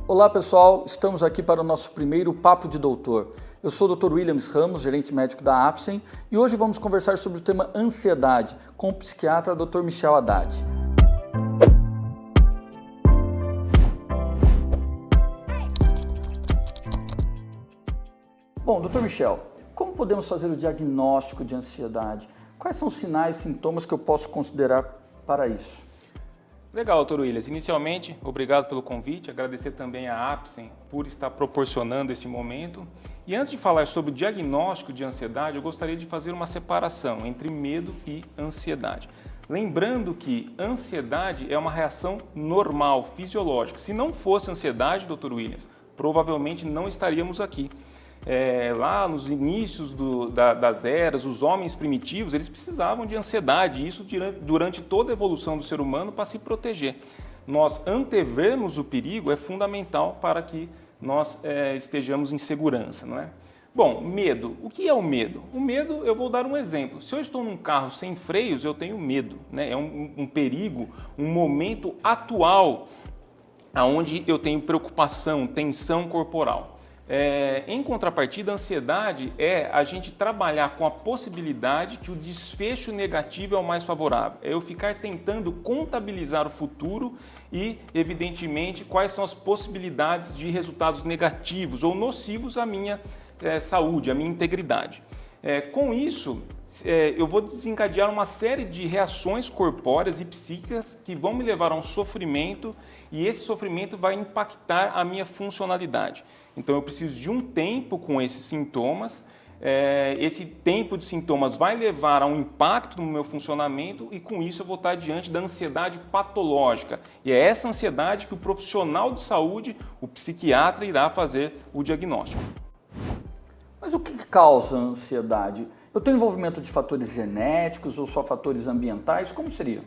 Olá pessoal, estamos aqui para o nosso primeiro Papo de Doutor. Eu sou o Dr. Williams Ramos, gerente médico da Apsen, e hoje vamos conversar sobre o tema ansiedade com o psiquiatra Dr. Michel Haddad. Bom, Dr. Michel, como podemos fazer o diagnóstico de ansiedade? Quais são os sinais e sintomas que eu posso considerar para isso? Legal, Dr. Williams. Inicialmente, obrigado pelo convite, agradecer também à Apsen por estar proporcionando esse momento. E antes de falar sobre o diagnóstico de ansiedade, eu gostaria de fazer uma separação entre medo e ansiedade. Lembrando que ansiedade é uma reação normal, fisiológica. Se não fosse ansiedade, Dr. Williams, provavelmente não estaríamos aqui. Lá nos inícios das eras, os homens primitivos, eles precisavam de ansiedade, e isso durante toda a evolução do ser humano para se proteger. Nós antevermos o perigo é fundamental para que nós estejamos em segurança, não é? Bom, medo. O que é o medo? O medo, eu vou dar um exemplo. Se eu estou num carro sem freios, eu tenho medo, né? É um perigo, um momento atual onde eu tenho preocupação, tensão corporal. Em contrapartida, a ansiedade é a gente trabalhar com a possibilidade que o desfecho negativo é o mais favorável. É eu ficar tentando contabilizar o futuro e, evidentemente, quais são as possibilidades de resultados negativos ou nocivos à minha saúde, à minha integridade. Com isso, eu vou desencadear uma série de reações corpóreas e psíquicas que vão me levar a um sofrimento, e esse sofrimento vai impactar a minha funcionalidade. Então eu preciso de um tempo com esses sintomas, esse tempo de sintomas vai levar a um impacto no meu funcionamento, e com isso eu vou estar diante da ansiedade patológica. E é essa ansiedade que o profissional de saúde, o psiquiatra, irá fazer o diagnóstico. Mas o que causa a ansiedade? Eu tenho envolvimento de fatores genéticos ou só fatores ambientais? Como seria?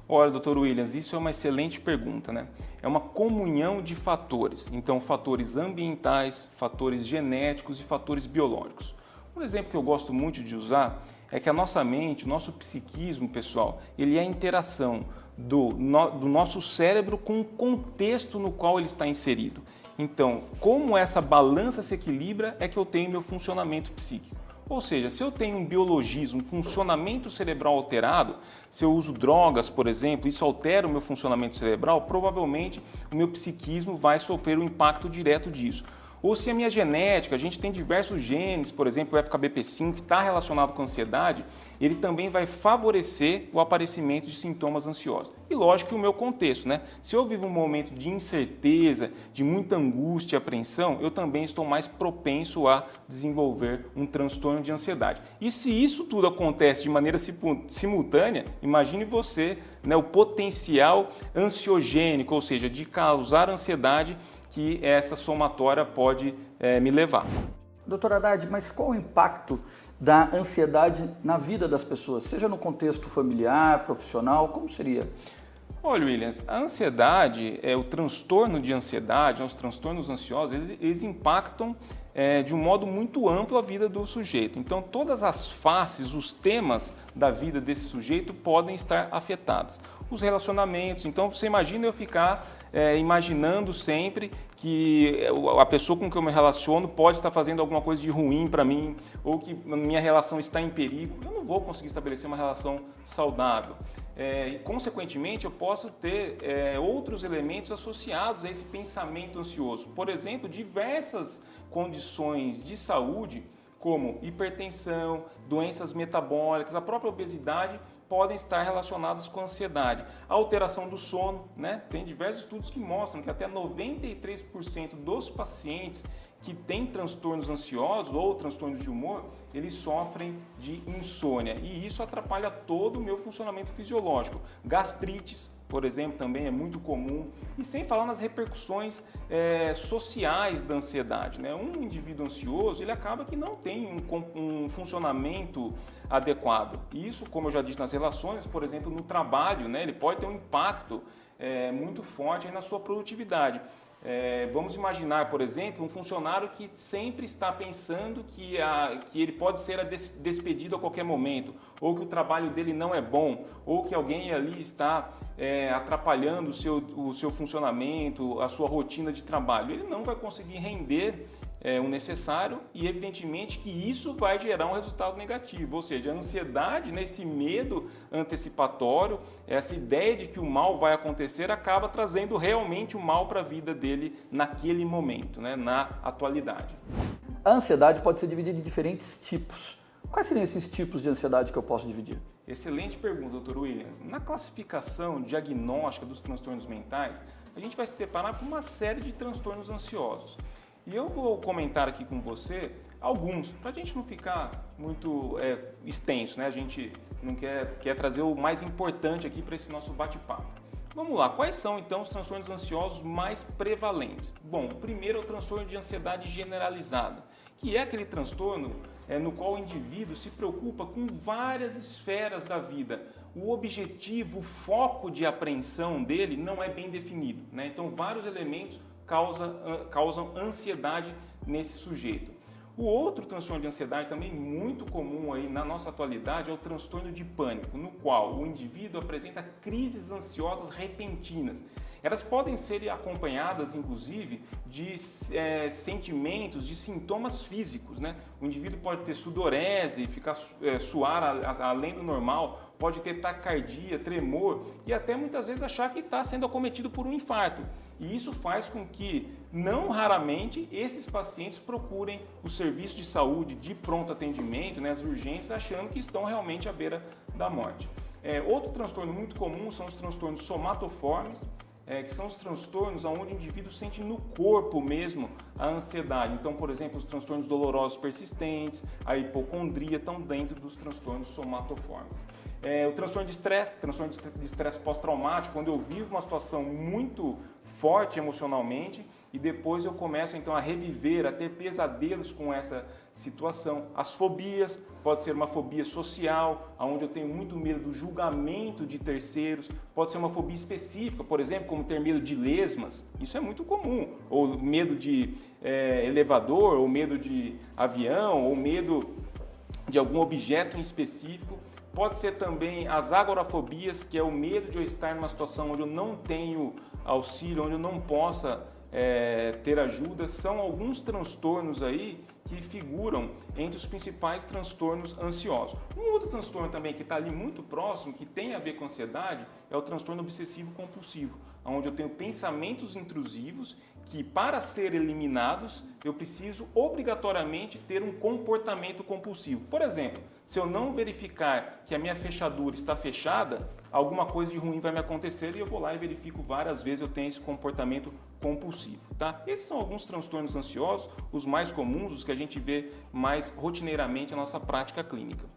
Olha, Dr. Williams, isso é uma excelente pergunta, né? É uma comunhão de fatores, então fatores ambientais, fatores genéticos e fatores biológicos. Um exemplo que eu gosto muito de usar é que a nossa mente, o nosso psiquismo, pessoal, ele é a interação do nosso cérebro com o contexto no qual ele está inserido. Então, como essa balança se equilibra é que eu tenho meu funcionamento psíquico. Ou seja, se eu tenho um biologismo, um funcionamento cerebral alterado, se eu uso drogas, por exemplo, isso altera o meu funcionamento cerebral, provavelmente o meu psiquismo vai sofrer um impacto direto disso. Ou se a minha genética, a gente tem diversos genes, por exemplo, o FKBP5, que está relacionado com a ansiedade, ele também vai favorecer o aparecimento de sintomas ansiosos. E lógico que o meu contexto, né? Se eu vivo um momento de incerteza, de muita angústia e apreensão, eu também estou mais propenso a desenvolver um transtorno de ansiedade. E se isso tudo acontece de maneira simultânea, imagine você, né, o potencial ansiogênico, ou seja, de causar ansiedade, que essa somatória pode me levar. Doutor Haddad, mas qual o impacto da ansiedade na vida das pessoas, seja no contexto familiar, profissional, como seria? Olha, Williams, a ansiedade, o transtorno de ansiedade, os transtornos ansiosos, eles impactam de um modo muito amplo a vida do sujeito. Então, todas as faces, os temas da vida desse sujeito podem estar afetadas. Os relacionamentos, então você imagina eu ficar imaginando sempre que a pessoa com que eu me relaciono pode estar fazendo alguma coisa de ruim para mim, ou que minha relação está em perigo. Eu não vou conseguir estabelecer uma relação saudável. E, consequentemente, eu posso ter outros elementos associados a esse pensamento ansioso. Por exemplo, diversas condições de saúde, como hipertensão, doenças metabólicas, a própria obesidade, podem estar relacionadas com a ansiedade. A alteração do sono, né? Tem diversos estudos que mostram que até 93% dos pacientes que têm transtornos ansiosos ou transtornos de humor, eles sofrem de insônia, e isso atrapalha todo o meu funcionamento fisiológico. Gastrites, por exemplo, também é muito comum, e sem falar nas repercussões sociais da ansiedade, né? Um indivíduo ansioso, ele acaba que não tem um funcionamento adequado. Isso, como eu já disse, nas relações, por exemplo, no trabalho, né? Ele pode ter um impacto muito forte aí na sua produtividade. Vamos imaginar, por exemplo, um funcionário que sempre está pensando que ele pode ser despedido a qualquer momento, ou que o trabalho dele não é bom, ou que alguém ali está atrapalhando o seu funcionamento, a sua rotina de trabalho. Ele não vai conseguir render o necessário e evidentemente que isso vai gerar um resultado negativo, ou seja, a ansiedade, né, esse medo antecipatório, essa ideia de que o mal vai acontecer acaba trazendo realmente o mal para a vida dele naquele momento, né, na atualidade. A ansiedade pode ser dividida em diferentes tipos. Quais seriam esses tipos de ansiedade que eu posso dividir? Excelente pergunta, Dr. Williams. Na classificação diagnóstica dos transtornos mentais, a gente vai se deparar com uma série de transtornos ansiosos. E eu vou comentar aqui com você alguns, para a gente não ficar muito extenso, né? A gente não quer trazer o mais importante aqui para esse nosso bate-papo. Vamos lá, quais são então os transtornos ansiosos mais prevalentes? Bom, o primeiro é o transtorno de ansiedade generalizada, que é aquele transtorno no qual o indivíduo se preocupa com várias esferas da vida. O objetivo, o foco de apreensão dele não é bem definido, né? Então, vários elementos causam ansiedade nesse sujeito. O outro transtorno de ansiedade também muito comum aí na nossa atualidade é o transtorno de pânico, no qual o indivíduo apresenta crises ansiosas repentinas. Elas podem ser acompanhadas, inclusive, de sentimentos, de sintomas físicos, né? O indivíduo pode ter sudorese, suar além do normal, pode ter taquicardia, tremor e até muitas vezes achar que está sendo acometido por um infarto. E isso faz com que, não raramente, esses pacientes procurem o serviço de saúde de pronto atendimento, né, as urgências, achando que estão realmente à beira da morte. Outro transtorno muito comum são os transtornos somatoformes, que são os transtornos onde o indivíduo sente no corpo mesmo a ansiedade. Então, por exemplo, os transtornos dolorosos persistentes, a hipocondria estão dentro dos transtornos somatoformes. O transtorno de estresse pós-traumático, quando eu vivo uma situação muito forte emocionalmente e depois eu começo então a reviver, a ter pesadelos com essa situação. As fobias, pode ser uma fobia social, onde eu tenho muito medo do julgamento de terceiros, pode ser uma fobia específica, por exemplo, como ter medo de lesmas, isso é muito comum, ou medo de elevador, ou medo de avião, ou medo de algum objeto em específico. Pode ser também as agorafobias, que é o medo de eu estar numa situação onde eu não tenho auxílio, onde eu não possa ter ajuda. São alguns transtornos aí que figuram entre os principais transtornos ansiosos. Um outro transtorno também que está ali muito próximo, que tem a ver com ansiedade, é o transtorno obsessivo-compulsivo, onde eu tenho pensamentos intrusivos que, para serem eliminados, eu preciso obrigatoriamente ter um comportamento compulsivo. Por exemplo, se eu não verificar que a minha fechadura está fechada, alguma coisa de ruim vai me acontecer e eu vou lá e verifico várias vezes, eu tenho esse comportamento compulsivo, tá? Esses são alguns transtornos ansiosos, os mais comuns, os que a gente vê mais rotineiramente na nossa prática clínica.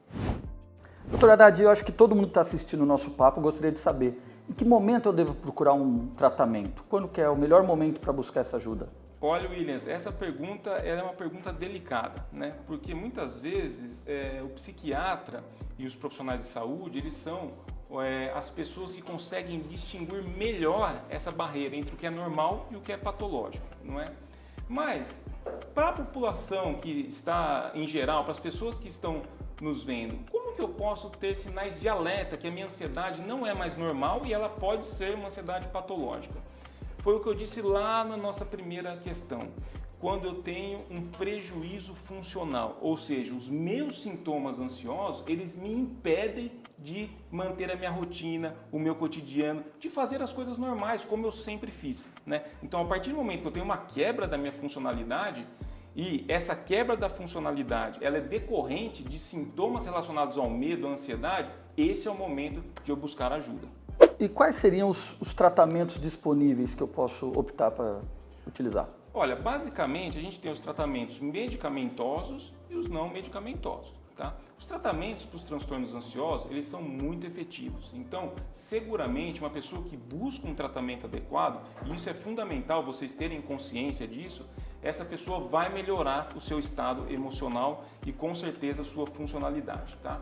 Doutor Haddad, eu acho que todo mundo que está assistindo o nosso papo gostaria de saber em que momento eu devo procurar um tratamento? Quando que é o melhor momento para buscar essa ajuda? Olha, Williams, essa pergunta é uma pergunta delicada, né? Porque muitas vezes o psiquiatra e os profissionais de saúde, eles são as pessoas que conseguem distinguir melhor essa barreira entre o que é normal e o que é patológico, não é? Mas, para a população que está em geral, para as pessoas que estão nos vendo, como que eu posso ter sinais de alerta que a minha ansiedade não é mais normal e ela pode ser uma ansiedade patológica? Foi o que eu disse lá na nossa primeira questão. Quando eu tenho um prejuízo funcional, ou seja, os meus sintomas ansiosos, eles me impedem de manter a minha rotina, o meu cotidiano, de fazer as coisas normais, como eu sempre fiz, né? Então, a partir do momento que eu tenho uma quebra da minha funcionalidade, e essa quebra da funcionalidade, ela é decorrente de sintomas relacionados ao medo, à ansiedade, esse é o momento de eu buscar ajuda. E quais seriam os tratamentos disponíveis que eu posso optar para utilizar? Olha, basicamente a gente tem os tratamentos medicamentosos e os não medicamentosos, tá? Os tratamentos para os transtornos ansiosos, eles são muito efetivos. Então, seguramente uma pessoa que busca um tratamento adequado, e isso é fundamental vocês terem consciência disso, essa pessoa vai melhorar o seu estado emocional e com certeza a sua funcionalidade, tá?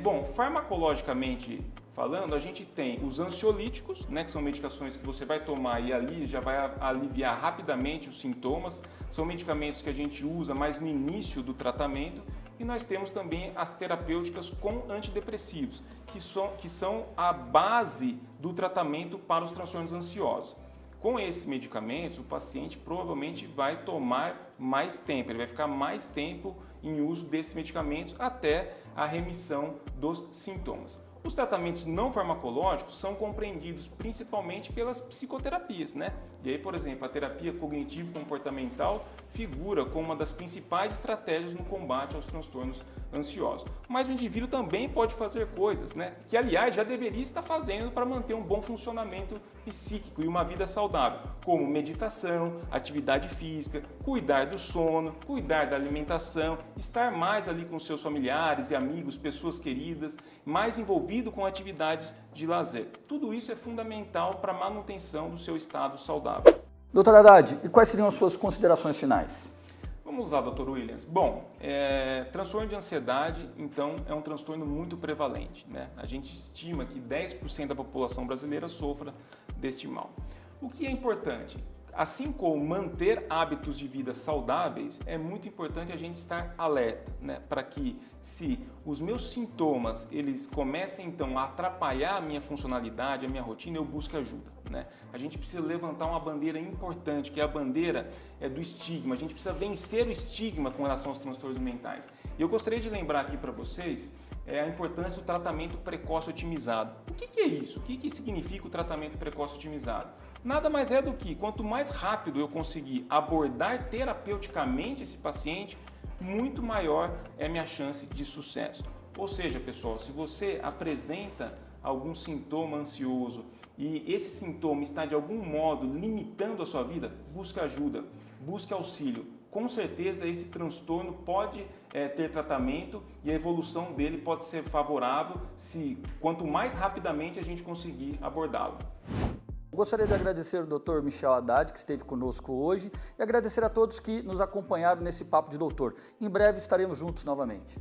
Bom, farmacologicamente falando, a gente tem os ansiolíticos, né, que são medicações que você vai tomar e ali já vai aliviar rapidamente os sintomas. São medicamentos que a gente usa mais no início do tratamento. E nós temos também as terapêuticas com antidepressivos, que são a base do tratamento para os transtornos ansiosos. Com esses medicamentos, o paciente provavelmente vai tomar mais tempo, ele vai ficar mais tempo em uso desses medicamentos até a remissão dos sintomas. Os tratamentos não farmacológicos são compreendidos principalmente pelas psicoterapias, né? E aí, por exemplo, a terapia cognitivo-comportamental figura como uma das principais estratégias no combate aos transtornos ansiosos. Mas o indivíduo também pode fazer coisas, né? Que, aliás, já deveria estar fazendo para manter um bom funcionamento psíquico e uma vida saudável, como meditação, atividade física, cuidar do sono, cuidar da alimentação, estar mais ali com seus familiares e amigos, pessoas queridas, mais envolvido com atividades de lazer. Tudo isso é fundamental para a manutenção do seu estado saudável. Doutor Haddad, e quais seriam as suas considerações finais? Vamos lá, Dr. Williams. Bom, transtorno de ansiedade, então, é um transtorno muito prevalente, né? A gente estima que 10% da população brasileira sofra deste mal. O que é importante? Assim como manter hábitos de vida saudáveis, é muito importante a gente estar alerta, né? Para que, se os meus sintomas eles comecem então a atrapalhar a minha funcionalidade, a minha rotina, eu busque ajuda, né? A gente precisa levantar uma bandeira importante, que é a bandeira do estigma. A gente precisa vencer o estigma com relação aos transtornos mentais. E eu gostaria de lembrar aqui para vocês a importância do tratamento precoce otimizado. O que é isso? O que significa o tratamento precoce otimizado? Nada mais é do que, quanto mais rápido eu conseguir abordar terapeuticamente esse paciente, muito maior é a minha chance de sucesso. Ou seja, pessoal, se você apresenta algum sintoma ansioso e esse sintoma está de algum modo limitando a sua vida, busque ajuda, busque auxílio. Com certeza esse transtorno pode ter tratamento e a evolução dele pode ser favorável se quanto mais rapidamente a gente conseguir abordá-lo. Gostaria de agradecer ao Dr. Michel Haddad, que esteve conosco hoje, e agradecer a todos que nos acompanharam nesse Papo de Doutor. Em breve estaremos juntos novamente.